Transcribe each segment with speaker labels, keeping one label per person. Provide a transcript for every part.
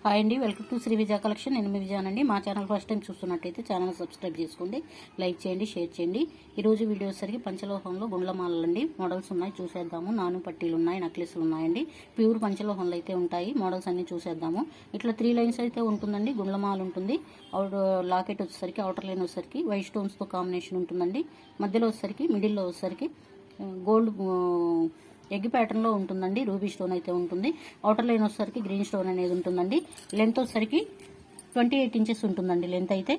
Speaker 1: Hi అండి, welcome to Shri Vijaya collection. నేను మీ విజయానండి. మా ఛానల్ ఫస్ట్ టైం చూస్తున్నట్టయితే ఛానల్ సబ్స్క్రైబ్ చేసుకోండి, లైక్ చేయండి, షేర్ చేయండి. ఈరోజు వీడియో వచ్చేసరికి పంచలోహంలో గుండ్లమాలండి మోడల్స్ ఉన్నాయి, చూసేద్దాము. నాను పట్టీలు ఉన్నాయి, నెక్లెస్లు ఉన్నాయండి. ప్యూర్ పంచలోహంలో అయితే ఉంటాయి. మోడల్స్ అన్ని చూసేద్దాము. ఇట్లా 3 లైన్స్ అయితే ఉంటుందండి. గుండ్లమాల ఉంటుంది. లాకెట్ వచ్చేసరికి అవుటర్ లైన్ వచ్చేసరికి వైట్ స్టోన్స్తో కాంబినేషన్ ఉంటుందండి. మధ్యలో వచ్చేసరికి మిడిల్లో వచ్చేసరికి గోల్డ్ ఎగ్ ప్యాటర్న్లో ఉంటుందండి. రూబీ స్టోన్ అయితే ఉంటుంది. అవుటర్ లైన్ వచ్చేసరికి గ్రీన్ స్టోన్ అనేది ఉంటుందండి. లెంత్ వచ్చేసరికి 28 ఇంచెస్ ఉంటుందండి. లెంత్ అయితే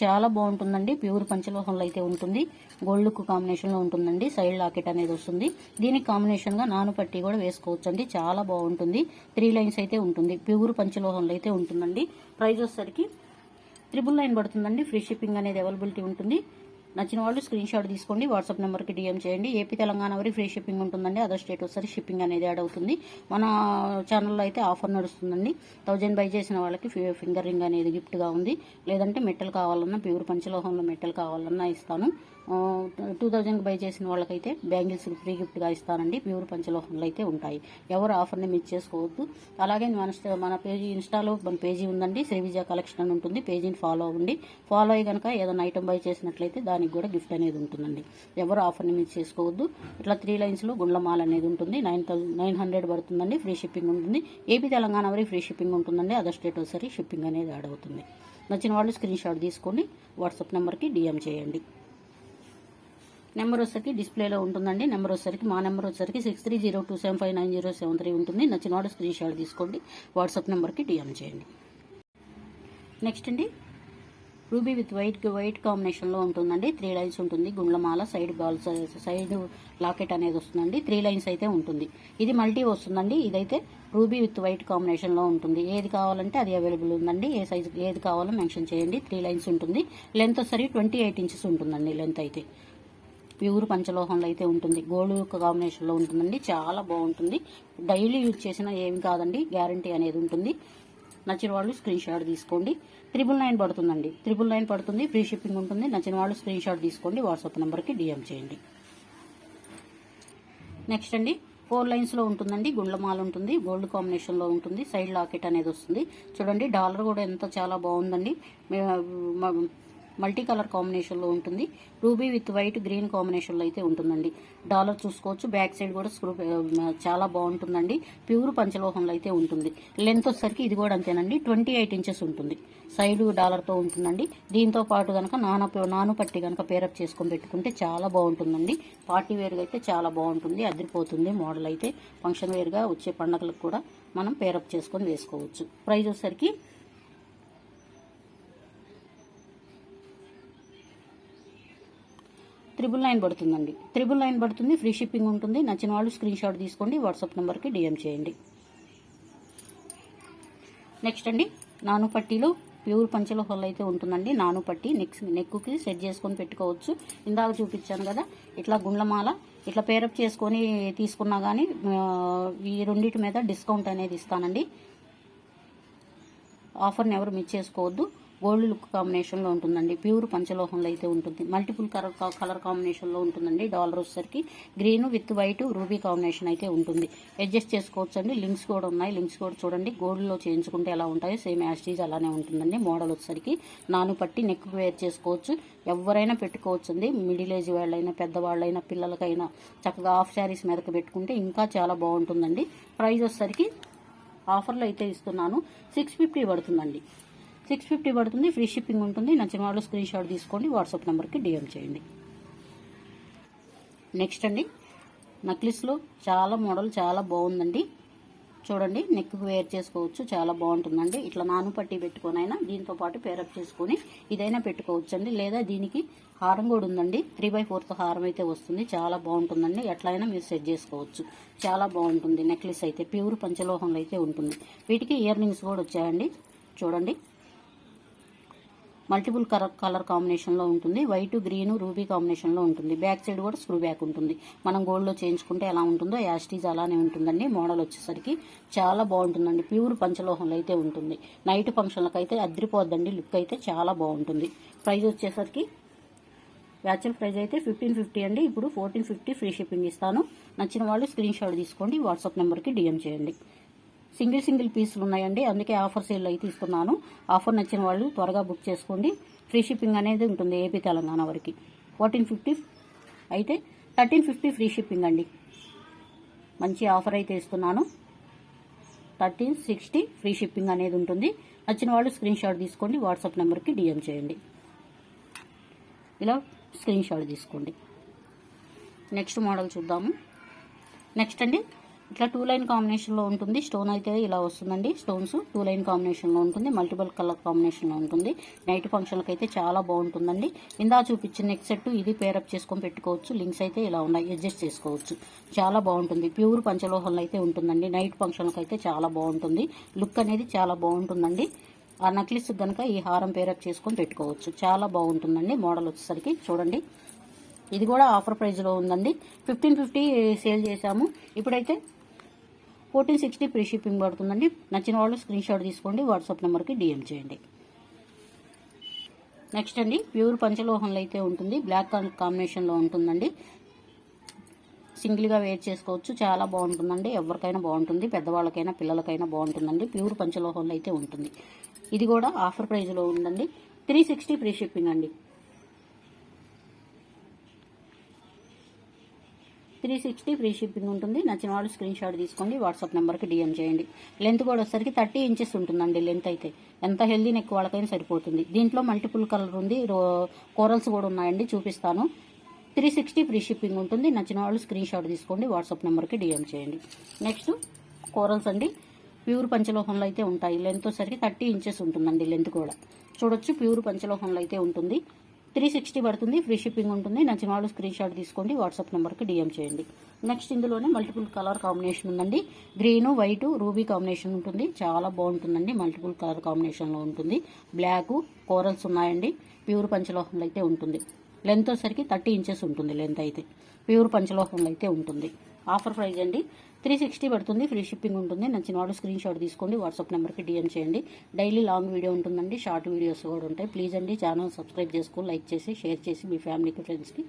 Speaker 1: చాలా బాగుంటుందండి. ప్యూర్ పంచలోహంలో అయితే ఉంటుంది. గోల్డ్ లుక్ కాంబినేషన్లో ఉంటుందండి. సైడ్ లాకెట్ అనేది వస్తుంది. దీనికి కాంబినేషన్గా నాను పట్టి కూడా వేసుకోవచ్చు అండి. చాలా బాగుంటుంది. 3 లైన్స్ అయితే ఉంటుంది. ప్యూర్ పంచలోహంలో అయితే ఉంటుందండి. ప్రైస్ వచ్చేసరికి 999 పడుతుందండి. ఫ్రీ షిప్పింగ్ అనేది అవైలబిలిటీ ఉంటుంది. నచ్చిన వాళ్ళు స్క్రీన్ షాట్ తీసుకోండి, వాట్సాప్ నెంబర్కి డిఎం చేయండి. ఏపీ తెలంగాణ వరకు ఫ్రీ షిప్పింగ్ ఉంటుందండి. అదర్ స్టేట్ వస్తే షిప్పింగ్ అనేది యాడ్ అవుతుంది. మన ఛానల్లో అయితే ఆఫర్ నడుస్తుందండి. 1000 బై చేసిన వాళ్ళకి ఫింగర్ రింగ్ అనేది గిఫ్ట్గా ఉంది. లేదంటే మెట్టలు కావాలన్నా, ప్యూర్ పంచలోహంలో మెట్టలు కావాలన్నా ఇస్తాను. 2000 బై చేసిన వాళ్ళకైతే బ్యాంగిల్స్ ఫ్రీ గిఫ్ట్గా ఇస్తానండి. ప్యూర్ పంచలోహంలో అయితే ఉంటాయి. ఎవరు ఆఫర్ని మిస్ చేసుకోవద్దు. అలాగే మన పేజీ ఇన్స్టాలో మన పేజీ ఉందండి, శ్రీ విజయ కలెక్షన్ అని ఉంటుంది. పేజీని ఫాలో అవ్వండి. ఫాలో అయ్యి కనుక ఏదైనా ఐటమ్ బై చేసినట్లయితే దానికి కూడా గిఫ్ట్ అనేది ఉంటుందండి. ఎవరు ఆఫర్ని మిస్ చేసుకోవద్దు. ఇట్లా 3 లైన్స్లో గుండ్లమాల అనేది ఉంటుంది. 900 పడుతుందండి. ఫ్రీ షిప్పింగ్ ఉంటుంది. ఏపీ తెలంగాణ వరకు ఫ్రీ షిప్పింగ్ ఉంటుందండి. అదర్ స్టేట్ వచ్చేసరికి షిప్పింగ్ అనేది యాడ్ అవుతుంది. నచ్చిన వాళ్ళు స్క్రీన్ షాట్ తీసుకొని వాట్సాప్ నెంబర్కి డిఎం చేయండి. నెంబర్ వచ్చేసరికి డిస్ప్లేలో ఉంటుందండి. నెంబర్ వచ్చేసరికి మా నెంబర్ వచ్చేసరికి 6302759073 ఉంటుంది. నచ్చిన వాడు స్క్రీన్ షాట్ తీసుకోండి, వాట్సాప్ నెంబర్కి డిఎం చేయండి. నెక్స్ట్ అండి, రూబీ విత్ వైట్ కాంబినేషన్లో ఉంటుందండి. 3 లైన్స్ ఉంటుంది. గుండ్లమాల సైడ్ బాల్స్, సైడ్ లాకెట్ అనేది వస్తుందండి. 3 లైన్స్ అయితే ఉంటుంది. ఇది మల్టీ వస్తుందండి. ఇదైతే రూబీ విత్ వైట్ కాంబినేషన్లో ఉంటుంది. ఏది కావాలంటే అది అవైలబుల్ ఉందండి. ఏ సైజు ఏది కావాలో మెన్షన్ చేయండి. 3 లైన్స్ ఉంటుంది. లెంత్ వచ్చేసరికి 28 ఇంచెస్ ఉంటుందండి. లెంత్ అయితే ప్యూర్ పంచలోహంలో అయితే ఉంటుంది. గోల్డ్ కాంబినేషన్లో ఉంటుందండి. చాలా బాగుంటుంది. డైలీ యూజ్ చేసినా ఏమి కాదండి, గ్యారంటీ అనేది ఉంటుంది. నచ్చిన వాళ్ళు స్క్రీన్ షాట్ తీసుకోండి. 999 పడుతుందండి. 999 పడుతుంది. ఫ్రీ షిప్పింగ్ ఉంటుంది. నచ్చిన వాళ్ళు స్క్రీన్ షాట్ తీసుకోండి, వాట్సాప్ నెంబర్కి డిఎం చేయండి. నెక్స్ట్ అండి, 4 లైన్స్లో ఉంటుందండి. గుండ్లమాల ఉంటుంది. గోల్డ్ కాంబినేషన్లో ఉంటుంది. సైడ్ లాకెట్ అనేది వస్తుంది. చూడండి, డాలర్ కూడా ఎంత చాలా బాగుందండి. మల్టీ కలర్ కాంబినేషన్లో ఉంటుంది. రూబీ విత్ వైట్ గ్రీన్ కాంబినేషన్లో అయితే ఉంటుందండి. డాలర్ చూసుకోవచ్చు. బ్యాక్ సైడ్ కూడా చాలా బాగుంటుందండి. ప్యూర్ పంచలోహంలో అయితే ఉంటుంది. లెంత్ వచ్చేసరికి ఇది కూడా అంతేనండి. 28 ఇంచెస్ ఉంటుంది. సైడ్ డాలర్తో ఉంటుందండి. దీంతో పాటు కనుక నాను పట్టి కనుక పేరప్ చేసుకొని పెట్టుకుంటే చాలా బాగుంటుందండి. పార్టీ వేర్గా అయితే చాలా బాగుంటుంది. అదిరిపోతుంది. మోడల్ అయితే ఫంక్షన్ వేర్గా వచ్చే పండగలకు కూడా మనం పేరప్ చేసుకొని వేసుకోవచ్చు. ప్రైస్ వచ్చేసరికి 999 పడుతుందండి. 999 పడుతుంది. ఫ్రీ షిప్పింగ్ ఉంటుంది. నచ్చిన వాళ్ళు స్క్రీన్ షాట్ తీసుకోండి, వాట్సాప్ నెంబర్కి డిఎం చేయండి. నెక్స్ట్ అండి, నాను పట్టీలో ప్యూర్ పంచలోహంలో అయితే ఉంటుందండి. నాను పట్టి నెక్కి సెట్ చేసుకొని పెట్టుకోవచ్చు. ఇందాక చూపించాను కదా, ఇట్లా గుండ్లమాల ఇట్లా పేరప్ చేసుకొని తీసుకున్నా కానీ ఈ రెండింటి మీద డిస్కౌంట్ అనేది ఇస్తానండి. ఆఫర్ని ఎవరు మిస్ చేసుకోవద్దు. గోల్డ్ లుక్ కాంబినేషన్లో ఉంటుందండి. ప్యూర్ పంచలోహంలో అయితే ఉంటుంది. మల్టిపుల్ కలర్ కాంబినేషన్లో ఉంటుందండి. డాలర్ వచ్చేసరికి green with white ruby combination అయితే ఉంటుంది. అడ్జస్ట్ చేసుకోవచ్చు అండి. లింక్స్ కూడా ఉన్నాయి. లింక్స్ కూడా చూడండి. గోల్డ్లో చేయించుకుంటే ఎలా ఉంటాయో సేమ్ యాస్టీజ్ అలానే ఉంటుందండి. మోడల్ వచ్చేసరికి నాను పట్టి నెక్ వేర్ చేసుకోవచ్చు. ఎవరైనా పెట్టుకోవచ్చు అండి. మిడిల్ ఏజ్ వాళ్ళైనా, పెద్దవాళ్ళైనా, పిల్లలకైనా చక్కగా హాఫ్ శారీస్ మీదకి పెట్టుకుంటే ఇంకా చాలా బాగుంటుందండి. ప్రైస్ వచ్చేసరికి ఆఫర్లో అయితే ఇస్తున్నాను. 650 పడుతుందండి. 650 పడుతుంది. ఫ్రీ షిప్పింగ్ ఉంటుంది. నచ్చిన వాళ్ళు స్క్రీన్ షాట్ తీసుకోండి, వాట్సాప్ నెంబర్కి డిఎం చేయండి. నెక్స్ట్ అండి, నెక్లెస్లో చాలా మోడల్ చాలా బాగుందండి. చూడండి, నెక్కు వేర్ చేసుకోవచ్చు. చాలా బాగుంటుందండి. ఇట్లా నాను పట్టి పెట్టుకొనైనా దీంతో పాటు పేరప్ చేసుకొని ఇదైనా పెట్టుకోవచ్చు అండి. లేదా దీనికి హారం కూడా ఉందండి. 3/4 హారం అయితే వస్తుంది. చాలా బాగుంటుందండి. ఎట్లయినా మీరు సెట్ చేసుకోవచ్చు. చాలా బాగుంటుంది. నెక్లెస్ అయితే ప్యూర్ పంచలోహంలో అయితే ఉంటుంది. వీటికి ఇయర్ రింగ్స్ కూడా వచ్చాయండి. చూడండి, మల్టిపుల్ కలర్ కాంబినేషన్లో ఉంటుంది. వైట్ గ్రీన్ రూబీ కాంబినేషన్లో ఉంటుంది. బ్యాక్ సైడ్ కూడా స్క్రూ బ్యాక్ ఉంటుంది. మనం గోల్డ్లో చేయించుకుంటే ఎలా ఉంటుందో యాస్టీజ్ అలానే ఉంటుందండి. మోడల్ వచ్చేసరికి చాలా బాగుంటుందండి. ప్యూర్ పంచలోహంలో అయితే ఉంటుంది. నైట్ ఫంక్షన్లకు అయితే అదిరిపోద్దండి. లుక్ అయితే చాలా బాగుంటుంది. ప్రైస్ వచ్చేసరికి యాక్చువల్ ప్రైస్ అయితే 1550 అండి. ఇప్పుడు 1450 ఫ్రీ షిప్పింగ్ ఇస్తాను. నచ్చిన వాళ్ళు స్క్రీన్ షాట్ తీసుకోండి, వాట్సాప్ నెంబర్కి డిఎం చేయండి. సింగిల్ పీసులు ఉన్నాయండి, అందుకే ఆఫర్ సేల్ అయితే ఇస్తున్నాను. ఆఫర్ నచ్చిన వాళ్ళు త్వరగా బుక్ చేసుకోండి. ఫ్రీ షిప్పింగ్ అనేది ఉంటుంది ఏపీ తెలంగాణ వరకు. 1450 అయితే 1350 ఫ్రీ షిప్పింగ్ అండి. మంచి ఆఫర్ అయితే ఇస్తున్నాను. 1360 ఫ్రీ షిప్పింగ్ అనేది ఉంటుంది. నచ్చిన వాళ్ళు స్క్రీన్ షాట్ తీసుకోండి, వాట్సాప్ నెంబర్కి డిఎం చేయండి. ఇలా స్క్రీన్ షాట్ తీసుకోండి. నెక్స్ట్ మోడల్ చూద్దాము. నెక్స్ట్ అండి, ఇట్లా 2 లైన్ కాంబినేషన్లో ఉంటుంది. స్టోన్ అయితే ఇలా వస్తుందండి. స్టోన్స్ 2 లైన్ కాంబినేషన్లో ఉంటుంది. మల్టిపుల్ కలర్ కాంబినేషన్లో ఉంటుంది. నైట్ ఫంక్షన్లకు అయితే చాలా బాగుంటుందండి. ఇందా చూపించిన నెక్ సెట్ ఇది పేరప్ చేసుకొని పెట్టుకోవచ్చు. లింక్స్ అయితే ఇలా ఉన్నాయి, అడ్జస్ట్ చేసుకోవచ్చు. చాలా బాగుంటుంది. ప్యూర్ పంచలోహంలో అయితే ఉంటుందండి. నైట్ ఫంక్షన్లకు అయితే చాలా బాగుంటుంది. లుక్ అనేది చాలా బాగుంటుందండి. ఆ నక్లిస్ కనుక ఈ హారం పేరప్ చేసుకొని పెట్టుకోవచ్చు. చాలా బాగుంటుందండి. మోడల్ వచ్చేసరికి చూడండి, ఇది కూడా ఆఫర్ ప్రైస్లో ఉందండి. 1550 సేల్ చేశాము. ఇప్పుడైతే 1460 ఫ్రీ షిప్పింగ్ పడుతుందండి. నచ్చిన వాళ్ళు స్క్రీన్ షాట్ తీసుకోండి, వాట్సాప్ నెంబర్కి డిఎం చేయండి. నెక్స్ట్ అండి, ప్యూర్ పంచలోహంలో అయితే ఉంటుంది. బ్లాక్ కాంబినేషన్లో ఉంటుందండి. సింగిల్గా వేర్ చేసుకోవచ్చు. చాలా బాగుంటుందండి. ఎవరికైనా బాగుంటుంది, పెద్దవాళ్ళకైనా పిల్లలకైనా బాగుంటుందండి. ప్యూర్ పంచలోహంలో అయితే ఉంటుంది. ఇది కూడా ఆఫర్ ప్రైస్లో ఉందండి. 360 ఫ్రీ షిప్పింగ్ అండి. 360 ఫ్రీ షిప్పింగ్ ఉంటుంది. నచ్చిన వాళ్ళు స్క్రీన్ షాట్ తీసుకోండి, వాట్సాప్ నెంబర్కి డిఎం చేయండి. లెంత్ కూడా వచ్చేసరికి 30 ఇంచెస్ ఉంటుందండి. లెంత్ అయితే ఎంత హెల్దీ నెక్ వాళ్ళకైనా సరిపోతుంది. దీంట్లో మల్టిపుల్ కలర్ ఉంది, కోరల్స్ కూడా ఉన్నాయండి, చూపిస్తాను. 360 ఫ్రీ షిప్పింగ్ ఉంటుంది. నచ్చిన వాళ్ళు స్క్రీన్ షాట్ తీసుకోండి, వాట్సాప్ నెంబర్కి డిఎం చేయండి. నెక్స్ట్ కోరల్స్ అండి, ప్యూర్ పంచలోహంలో అయితే ఉంటాయి. లెంత్ వచ్చేసరికి 30 ఇంచెస్ ఉంటుందండి. లెంత్ కూడా చూడొచ్చు, ప్యూర్ పంచలోహంలో అయితే ఉంటుంది. 360 పడుతుంది. ఫ్రీ షిప్పింగ్ ఉంటుంది. నచ్చిన వాళ్ళు స్క్రీన్ షాట్ తీసుకోండి, వాట్సాప్ నెంబర్కి డిఎం చేయండి. నెక్స్ట్ ఇందులోనే మల్టిపుల్ కలర్ కాంబినేషన్ ఉందండి. గ్రీను, వైటు, రూబీ కాంబినేషన్ ఉంటుంది. చాలా బాగుంటుందండి. మల్టిపుల్ కలర్ కాంబినేషన్లో ఉంటుంది. బ్లాక్, కోరల్స్ ఉన్నాయండి. ప్యూర్ పంచలోహంలో అయితే ఉంటుంది. లెంత్ వచ్చేసరికి 30 ఇంచెస్ ఉంటుంది. లెంత్ అయితే ప్యూర్ పంచలోహంలో అయితే ఉంటుంది. ఆఫర్ ప్రైస్ అండి. 360 పడుతుంది. ఫ్రీ షిప్పింగ్ ఉంటుంది. నచ్చిన వాడు స్క్రీన్ షాట్ తీసుకోండి, వాట్సాప్ నెంబర్కి డిఎం చేయండి. డైలీ లాంగ్ వీడియో ఉంటుందండి, షార్ట్ వీడియోస్ కూడా ఉంటాయి. ప్లీజ్ అండి ఛానల్ సబ్స్క్రైబ్ చేసుకొని లైక్ చేసి షేర్ చేసి మీ ఫ్యామిలీకి ఫ్రెండ్స్కి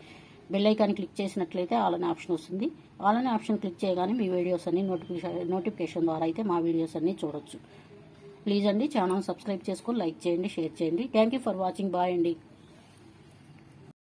Speaker 1: బెల్ ఐకాన్ క్లిక్ చేసినట్లయితే ఆల్ అనే ఆప్షన్ వస్తుంది. ఆల్ అనే ఆప్షన్ క్లిక్ చేయగానే మీ వీడియోస్ అన్ని నోటిఫికేషన్ ద్వారా అయితే మా వీడియోస్ అన్ని చూడొచ్చు. ప్లీజ్ అండి ఛానల్ సబ్స్క్రైబ్ చేసుకొని లైక్ చేయండి, షేర్ చేయండి. Thank you for watching. Bye అండి.